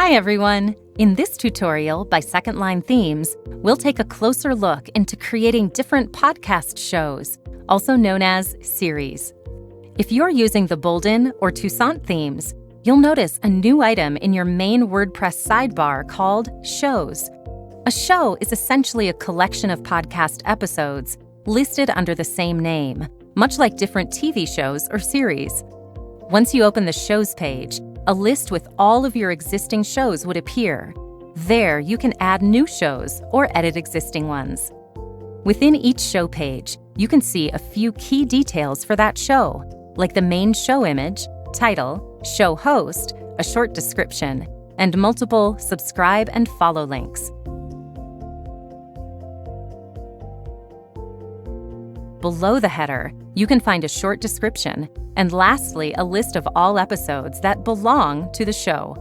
Hi everyone! In this tutorial by SecondLineThemes, we'll take a closer look into creating different podcast shows, also known as series. If you're using the Bolden or Toussaint themes, you'll notice a new item in your main WordPress sidebar called Shows. A show is essentially a collection of podcast episodes listed under the same name, much like different TV shows or series. Once you open the Shows page, a list with all of your existing shows would appear. There, you can add new shows or edit existing ones. Within each show page, you can see a few key details for that show, like the main show image, title, show host, a short description, and multiple subscribe and follow links. Below the header, you can find a short description, and lastly, a list of all episodes that belong to the show.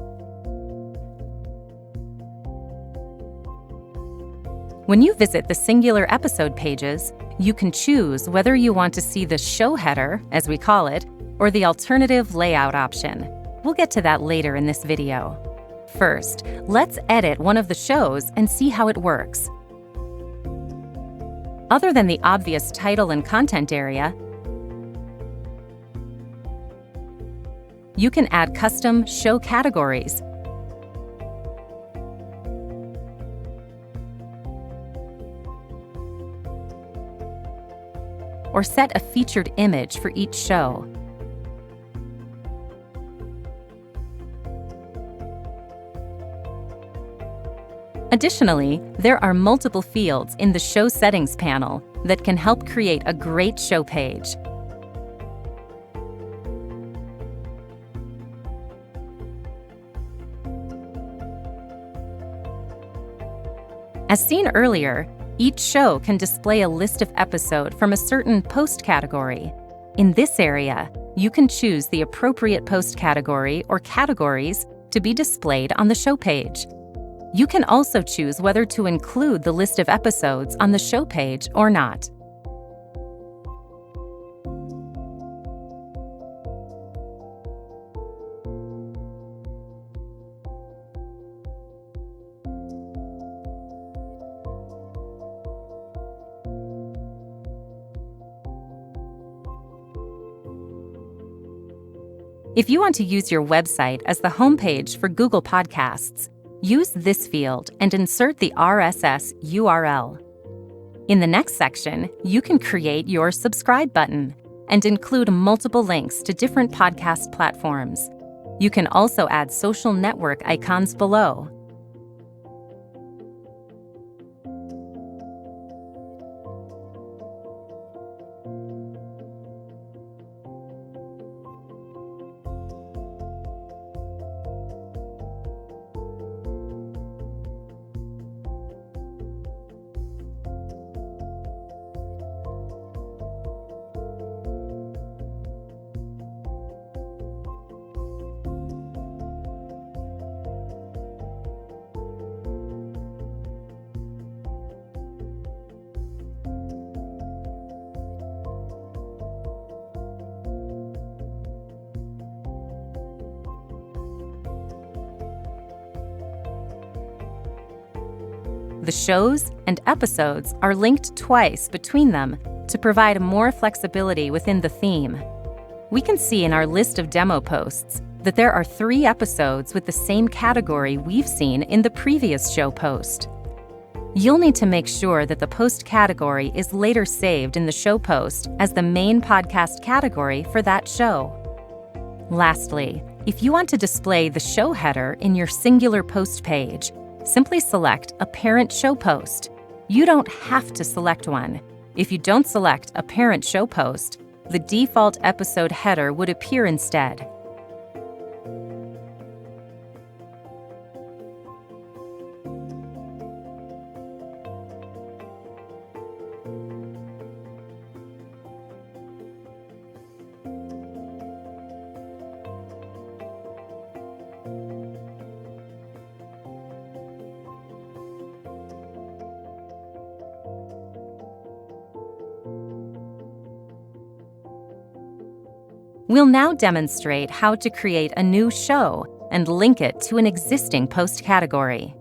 When you visit the singular episode pages, you can choose whether you want to see the show header, as we call it, or the alternative layout option. We'll get to that later in this video. First, let's edit one of the shows and see how it works. Other than the obvious title and content area, you can add custom show categories, or set a featured image for each show. Additionally, there are multiple fields in the Show Settings panel that can help create a great show page. As seen earlier, each show can display a list of episodes from a certain post category. In this area, you can choose the appropriate post category or categories to be displayed on the show page. You can also choose whether to include the list of episodes on the show page or not. If you want to use your website as the homepage for Google Podcasts, use this field and insert the RSS URL. In the next section, you can create your subscribe button and include multiple links to different podcast platforms. You can also add social network icons below. The shows and episodes are linked twice between them to provide more flexibility within the theme. We can see in our list of demo posts that there are 3 episodes with the same category we've seen in the previous show post. You'll need to make sure that the post category is later saved in the show post as the main podcast category for that show. Lastly, if you want to display the show header in your singular post page, simply select a parent show post. You don't have to select one. If you don't select a parent show post, the default episode header would appear instead. We'll now demonstrate how to create a new show and link it to an existing post category.